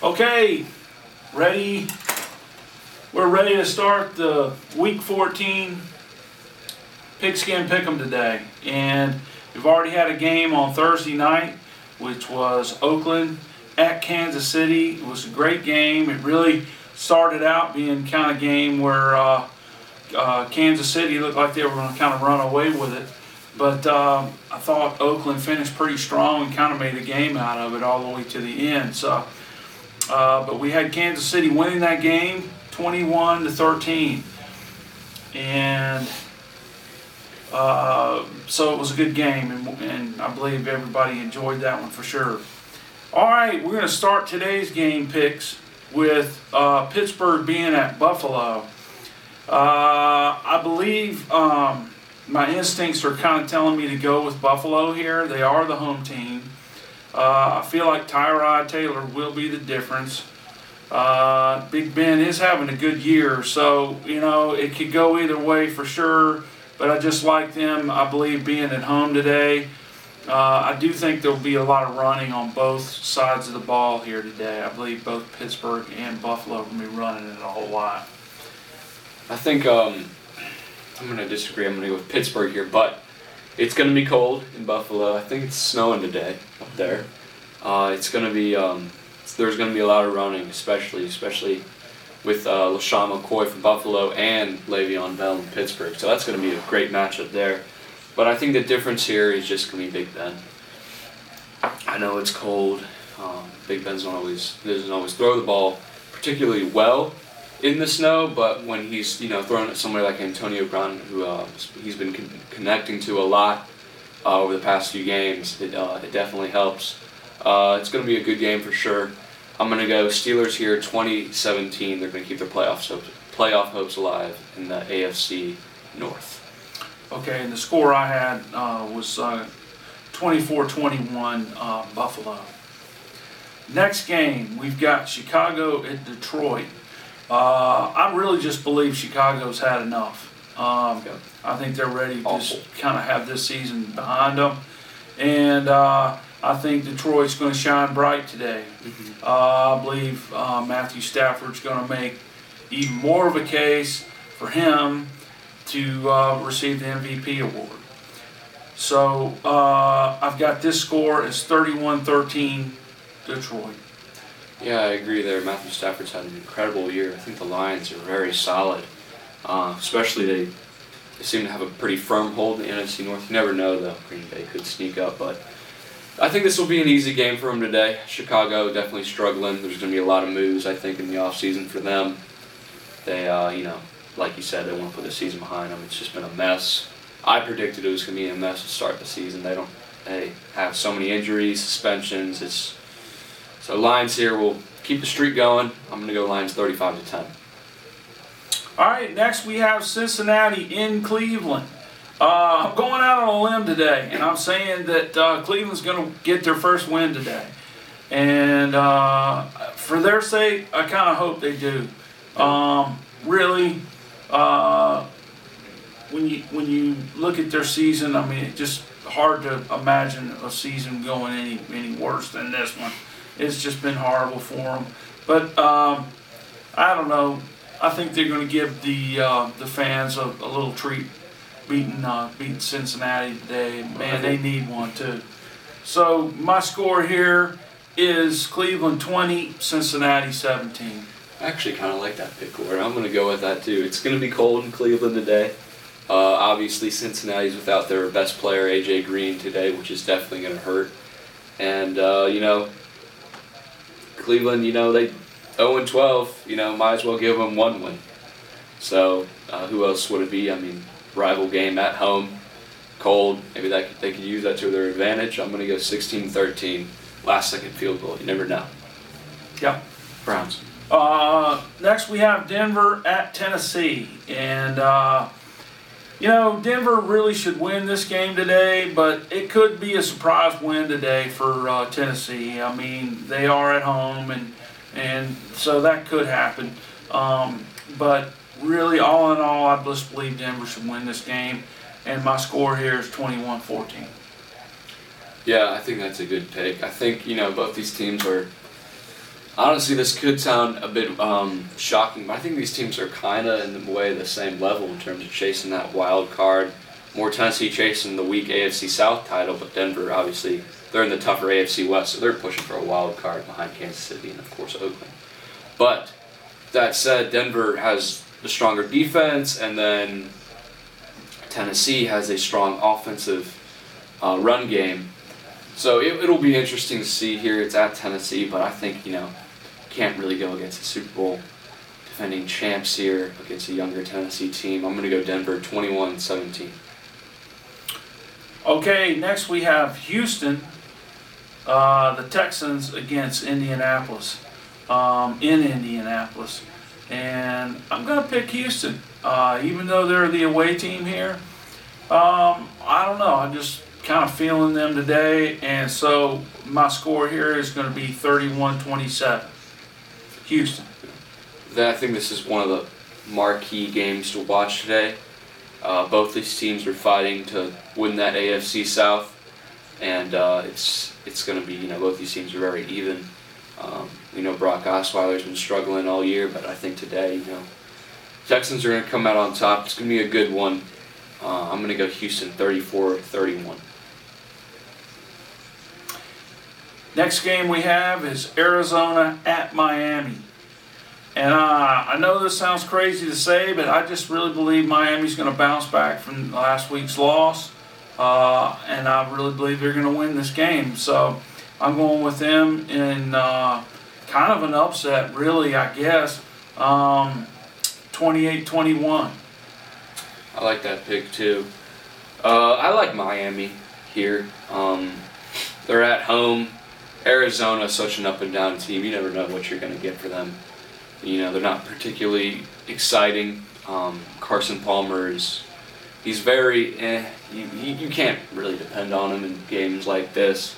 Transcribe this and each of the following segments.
Okay, ready? We're ready to start the Week 14 Pigskin Pick'em today. And we've already had a game on Thursday night, which was Oakland at Kansas City. It was a great game. It really started out being kind of game where Kansas City looked like they were going to kind of run away with it. But I thought Oakland finished pretty strong and kind of made a game out of it all the way to the end. But we had Kansas City winning that game 21-13. And so it was a good game, and I believe everybody enjoyed that one for sure. All right, we're going to start today's game picks with Pittsburgh being at Buffalo. I believe my instincts are kind of telling me to go with Buffalo here. They are the home team. I feel like Tyrod Taylor will be the difference. Big Ben is having a good year, so, it could go either way for sure. But I just like them, I believe, being at home today. I do think there'll be a lot of running on both sides of the ball here today. I believe both Pittsburgh and Buffalo are going to be running it a whole lot. I think I'm going to disagree. I'm going to go with Pittsburgh here, but it's going to be cold in Buffalo. I think it's snowing today up there. It's going to be there's going to be a lot of running, especially with LaShawn McCoy from Buffalo and Le'Veon Bell in Pittsburgh. So that's going to be a great matchup there. But I think the difference here is just going to be Big Ben. I know it's cold. Big Ben doesn't always throw the ball particularly well in the snow, but when he's throwing at somebody like Antonio Brown, who he's been connecting to a lot over the past few games, it definitely helps. It's going to be a good game for sure. I'm going to go Steelers here, 2017. They're going to keep their playoff hopes alive in the AFC North. Okay, and the score I had was 24-21 Buffalo. Next game, we've got Chicago at Detroit. I really just believe Chicago's had enough. I think they're ready to just kind of have this season behind them. And I think Detroit's going to shine bright today. I believe Matthew Stafford's going to make even more of a case for him to receive the MVP award. So I've got this score as 31-13 Detroit. Yeah, I agree there. Matthew Stafford's had an incredible year. I think the Lions are very solid. Especially they seem to have a pretty firm hold in the NFC North. You never know, though. Green Bay could sneak up, but I think this will be an easy game for them today. Chicago definitely struggling. There's going to be a lot of moves, I think, in the offseason for them. They, like you said, they want to put the season behind them. It's just been a mess. I predicted it was going to be a mess to start the season. They have so many injuries, suspensions. So Lions here will keep the streak going. I'm going to go Lions 35-10. All right, next we have Cincinnati in Cleveland. I'm going out on a limb today, and I'm saying that Cleveland's going to get their first win today. And for their sake, I kind of hope they do. Really, when you look at their season, I mean, it's just hard to imagine a season going any worse than this one. It's just been horrible for them. But I don't know. I think they're going to give the fans a little treat beating Cincinnati today. Man, they need one too. So my score here is Cleveland 20, Cincinnati 17. I actually kind of like that pick, Gordo. I'm going to go with that too. It's going to be cold in Cleveland today. Obviously, Cincinnati's without their best player, A.J. Green, today, which is definitely going to hurt. And, Cleveland, they 0-12, might as well give them one win. So, who else would it be? I mean, rival game at home, cold. Maybe they could use that to their advantage. I'm going to go 16-13, last-second field goal. You never know. Yep. Browns. Next we have Denver at Tennessee. And, Denver really should win this game today, but it could be a surprise win today for Tennessee. I mean, they are at home, and so that could happen. But really, all in all, I just believe Denver should win this game, and my score here is 21-14. Yeah, I think that's a good pick. I think, both these teams are Honestly, this could sound a bit shocking, but I think these teams are kind of in a way the same level in terms of chasing that wild card. More Tennessee chasing the weak AFC South title, but Denver, obviously, they're in the tougher AFC West, so they're pushing for a wild card behind Kansas City and, of course, Oakland. But that said, Denver has the stronger defense, and then Tennessee has a strong offensive run game. So it'll be interesting to see here. It's at Tennessee, but I think, can't really go against the Super Bowl defending champs here against a younger Tennessee team. I'm going to go Denver 21-17. Okay, next we have Houston, the Texans against Indianapolis, in Indianapolis. And I'm going to pick Houston, even though they're the away team here. I don't know, I'm just kind of feeling them today, and so my score here is going to be 31-27. Houston. I think this is one of the marquee games to watch today. Both these teams are fighting to win that AFC South, and it's going to be, both these teams are very even. We know Brock Osweiler's been struggling all year, but I think today, Texans are going to come out on top. It's going to be a good one. I'm going to go Houston 34-31. Next game we have is Arizona at Miami. And I know this sounds crazy to say, but I just really believe Miami's going to bounce back from last week's loss. And I really believe they're going to win this game. So I'm going with them in kind of an upset, really, I guess. 28-21. I like that pick, too. I like Miami here. They're at home. Arizona is such an up-and-down team. You never know what you're going to get for them. They're not particularly exciting. Carson Palmer he's very you can't really depend on him in games like this.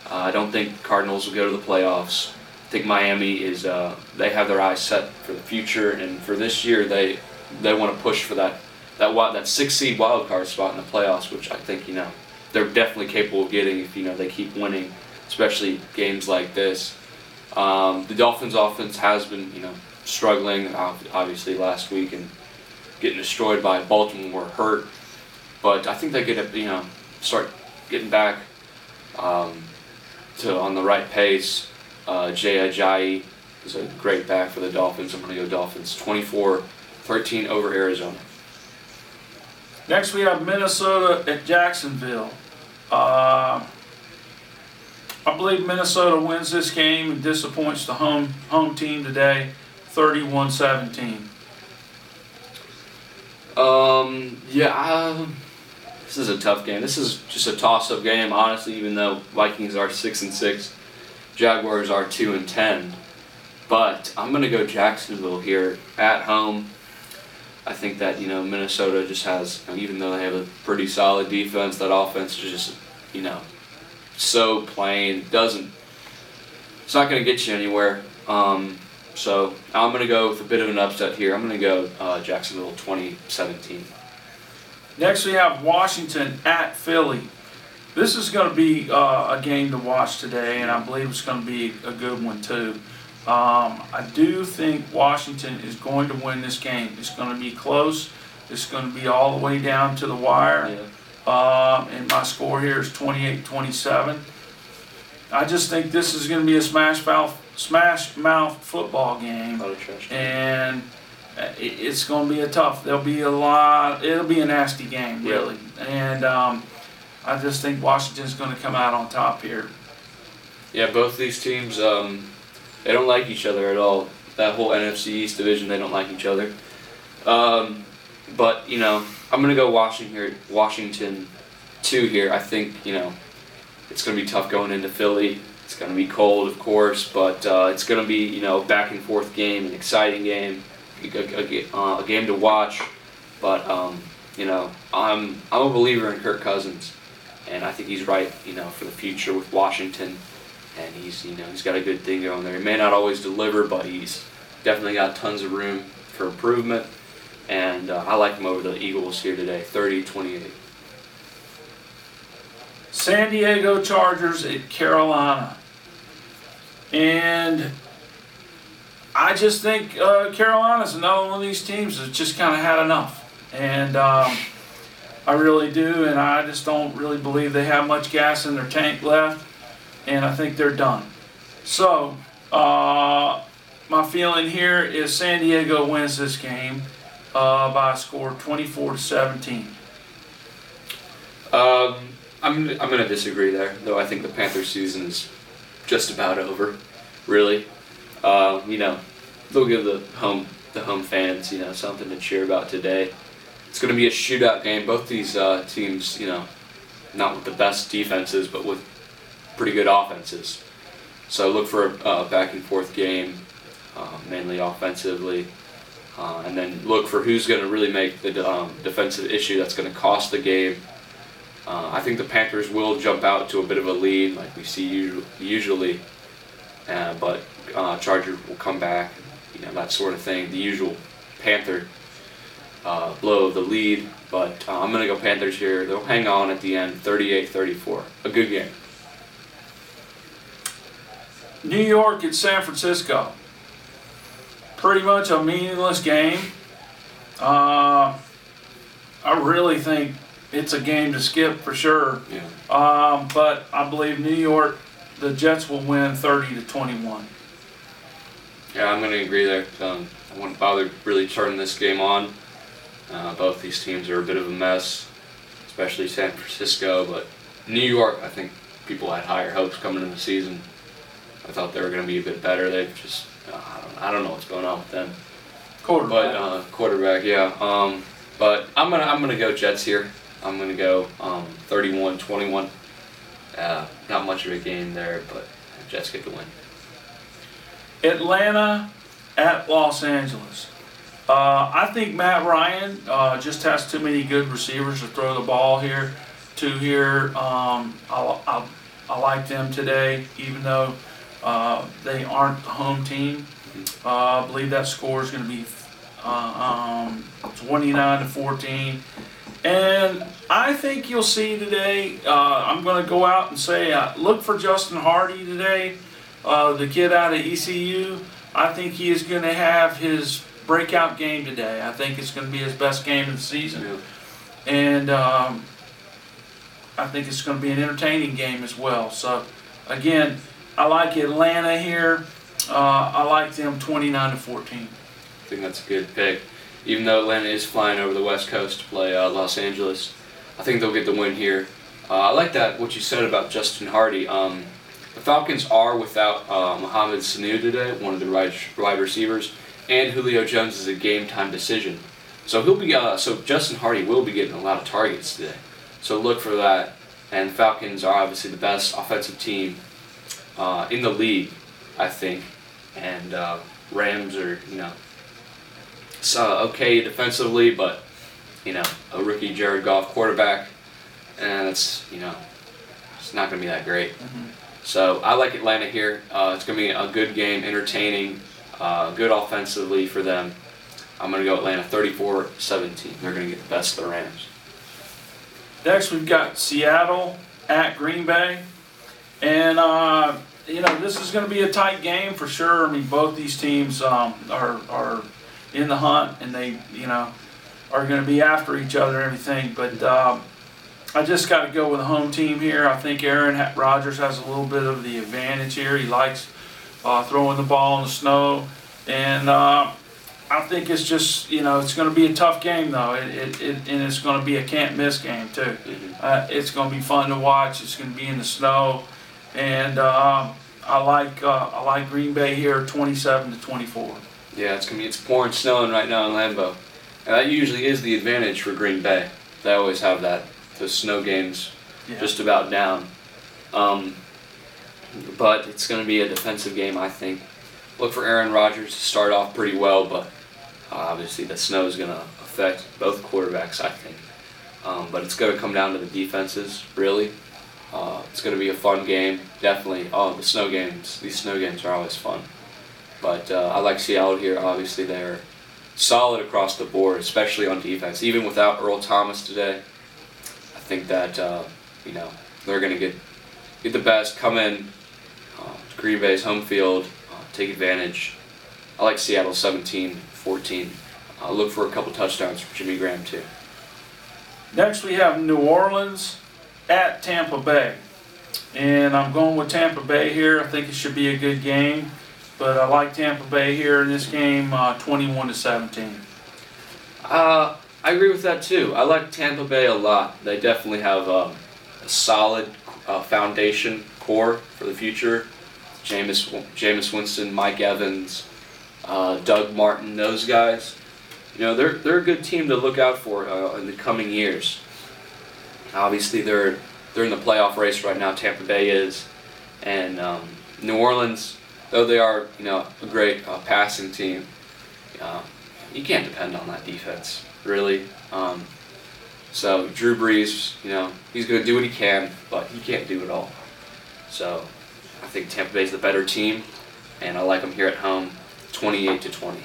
I don't think Cardinals will go to the playoffs. I think Miami they have their eyes set for the future, and for this year they want to push for that 6th seed wild card spot in the playoffs, which I think they're definitely capable of getting if they keep winning, especially games like this. The Dolphins' offense has been, struggling, obviously, last week and getting destroyed by Baltimore hurt. But I think they could, start getting back on the right pace. Jay Ajayi is a great back for the Dolphins. I'm going to go Dolphins 24-13 over Arizona. Next we have Minnesota at Jacksonville. I believe Minnesota wins this game and disappoints the home team today, 31-17. This is a tough game. This is just a toss-up game, honestly. Even though Vikings are 6-6, Jaguars are 2-10. But I'm gonna go Jacksonville here at home. I think that Minnesota just has, even though they have a pretty solid defense, that offense is just so plain. It's not going to get you anywhere. So I'm going to go with a bit of an upset here. I'm going to go Jacksonville 2017. Next we have Washington at Philly. This is going to be a game to watch today, and I believe it's going to be a good one too. I do think Washington is going to win this game. It's going to be close. It's going to be all the way down to the wire. Yeah. And my score here is 28-27. I just think this is going to be a smash mouth football game, and it's going to be it'll be a nasty game, really. And I just think Washington's going to come out on top here. Yeah, both these teams, they don't like each other at all. That whole NFC East division, they don't like each other. But, I'm going to go Washington 2 here. I think, it's going to be tough going into Philly. It's going to be cold, of course, but it's going to be, a back-and-forth game, an exciting game, a game to watch. But, I'm a believer in Kirk Cousins, and I think he's right, for the future with Washington. And he's got a good thing going there. He may not always deliver, but he's definitely got tons of room for improvement. And I like him over the Eagles here today, 30-28. San Diego Chargers at Carolina. And I just think Carolina's another one of these teams that's just kind of had enough. And I really do, and I just don't really believe they have much gas in their tank left, and I think they're done. So, my feeling here is San Diego wins this game by a score of 24-17. I'm going to disagree there, though. I think the Panthers season is just about over, really. They'll give the home fans, something to cheer about today. It's going to be a shootout game. Both these teams, not with the best defenses, but with pretty good offenses. So look for a back and forth game, mainly offensively, and then look for who's going to really make the defensive issue that's going to cost the game. I think the Panthers will jump out to a bit of a lead, like we see usually, but Chargers will come back, that sort of thing. The usual Panther blow the lead, but I'm going to go Panthers here. They'll hang on at the end, 38-34. A good game. New York at San Francisco. Pretty much a meaningless game. I really think it's a game to skip for sure. Yeah. But I believe New York, the Jets will win 30-21. Yeah, I'm going to agree there. I wouldn't bother really turning this game on. Both these teams are a bit of a mess, especially San Francisco. But New York, I think people had higher hopes coming into the season. I thought they were going to be a bit better. They've just, I don't know what's going on with them. Quarterback. But quarterback, yeah. But I'm gonna go Jets here. I'm gonna go 31-21. Not much of a game there, but Jets get the win. Atlanta at Los Angeles. I think Matt Ryan just has too many good receivers to throw the ball here. I like them today, even though they aren't the home team. I believe that score is going to be 29-14. And I think you'll see today, I'm going to go out and say, look for Justin Hardy today, the kid out of ECU. I think he is going to have his breakout game today. I think it's going to be his best game of the season. Yeah. And I think it's going to be an entertaining game as well. So, again, I like Atlanta here. I like them 29-14. I think that's a good pick. Even though Atlanta is flying over the West Coast to play Los Angeles, I think they'll get the win here. I like that what you said about Justin Hardy. The Falcons are without Mohamed Sanu today, one of the wide receivers, and Julio Jones is a game-time decision. So he'll be. So Justin Hardy will be getting a lot of targets today. So look for that. And the Falcons are obviously the best offensive team in the league, I think. And Rams are, okay defensively, but a rookie Jared Goff quarterback, and it's not going to be that great. Mm-hmm. So I like Atlanta here. It's going to be a good game, entertaining, good offensively for them. I'm going to go Atlanta 34-17. They're going to get the best of the Rams. Next, we've got Seattle at Green Bay. And, this is going to be a tight game for sure. I mean, both these teams are in the hunt, and they, are going to be after each other and everything. But I just got to go with the home team here. I think Aaron Rodgers has a little bit of the advantage here. He likes throwing the ball in the snow. And I think it's just, it's going to be a tough game, though. And it's going to be a can't-miss game, too. Mm-hmm. It's going to be fun to watch. It's going to be in the snow. And I like Green Bay here, 27-24. Yeah, it's pouring snowing right now in Lambeau. And that usually is the advantage for Green Bay. They always have that. The snow games just about down. But it's going to be a defensive game, I think. Look for Aaron Rodgers to start off pretty well, but obviously the snow is going to affect both quarterbacks, I think. But it's going to come down to the defenses, really. It's going to be a fun game, definitely. These snow games are always fun. But I like Seattle here. Obviously, they're solid across the board, especially on defense. Even without Earl Thomas today, I think that they're going to get the best, come in to Green Bay's home field, take advantage, I like Seattle 17-14. Look for a couple touchdowns for Jimmy Graham too. Next we have New Orleans at Tampa Bay. And I'm going with Tampa Bay here. I think it should be a good game. But I like Tampa Bay here in this game, 21-17. I agree with that too. I like Tampa Bay a lot. They definitely have a solid foundation core for the future. Jameis Winston, Mike Evans, Doug Martin, those guys. You know, they're a good team to look out for in the coming years. Obviously, they're in the playoff race right now. Tampa Bay is, and New Orleans, though they are a great passing team, you can't depend on that defense really. So Drew Brees, he's going to do what he can, but he can't do it all. So I think Tampa Bay's the better team, and I like them here at home, 28-20.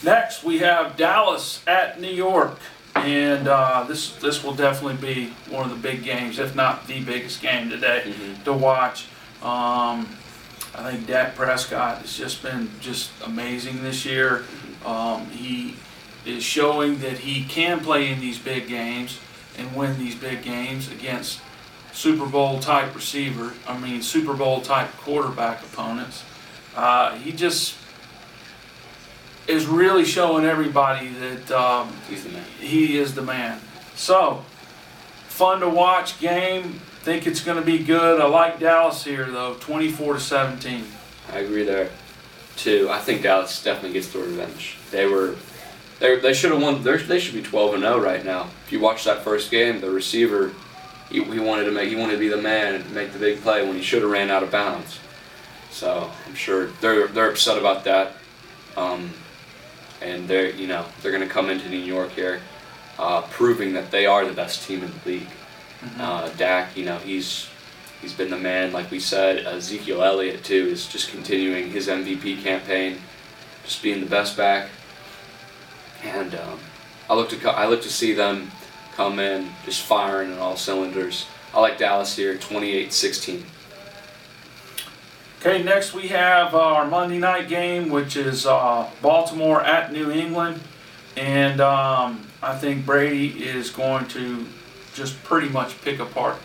Next, we have Dallas at New York, and this will definitely be one of the big games, if not the biggest game today to watch. I think Dak Prescott has just been amazing this year. He is showing that he can play in these big games and win these big games against Super Bowl type Super Bowl type quarterback opponents. He just is really showing everybody that He's the man. he is the man. So, fun to watch game. Think it's going to be good. I like Dallas here though, 24-17. I agree there too. I think Dallas definitely gets the revenge. They should have won. They should be 12-0 right now. If you watch that first game, the receiver, he wanted to be the man and make the big play when he should have ran out of bounds. So I'm sure they're upset about that. And they're going to come into New York here, proving that they are the best team in the league. Dak, he's been the man, like we said. Ezekiel Elliott too is just continuing his MVP campaign, just being the best back. And I look to see them come in just firing on all cylinders. I like Dallas here, 28-16. Okay, next we have our Monday night game, which is Baltimore at New England. And I think Brady is going to just pretty much pick apart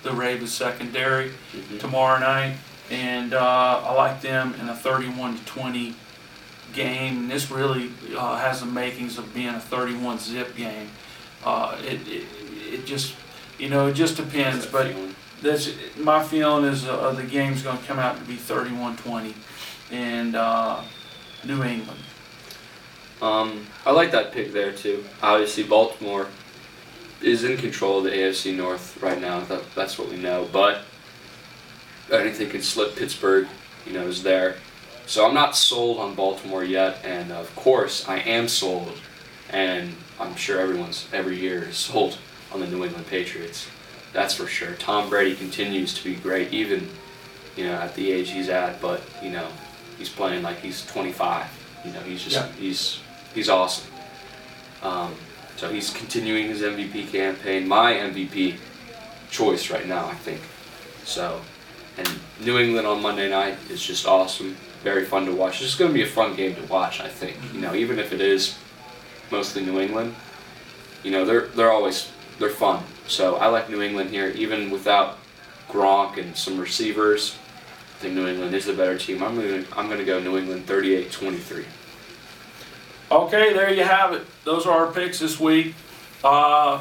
the Ravens secondary tomorrow night. And I like them in a 31-20 game. And this really has the makings of being a 31-zip game. It just depends. But my feeling is the game's going to come out to be 31-20 and New England. I like that pick there too. Obviously, Baltimore is in control of the AFC North right now. That's what we know. But anything can slip. Pittsburgh, is there. So I'm not sold on Baltimore yet. And of course, I am sold, and I'm sure every year is sold on the New England Patriots. That's for sure. Tom Brady continues to be great, even at the age he's at. But he's playing like he's 25. He's awesome. So he's continuing his MVP campaign. My MVP choice right now, I think. So, and New England on Monday night is just awesome. Very fun to watch. It's just going to be a fun game to watch, I think. Even if it is mostly New England, they're fun. So I like New England here, even without Gronk and some receivers. I think New England is the better team. I'm gonna go New England 38-23. Okay, there you have it. Those are our picks this week.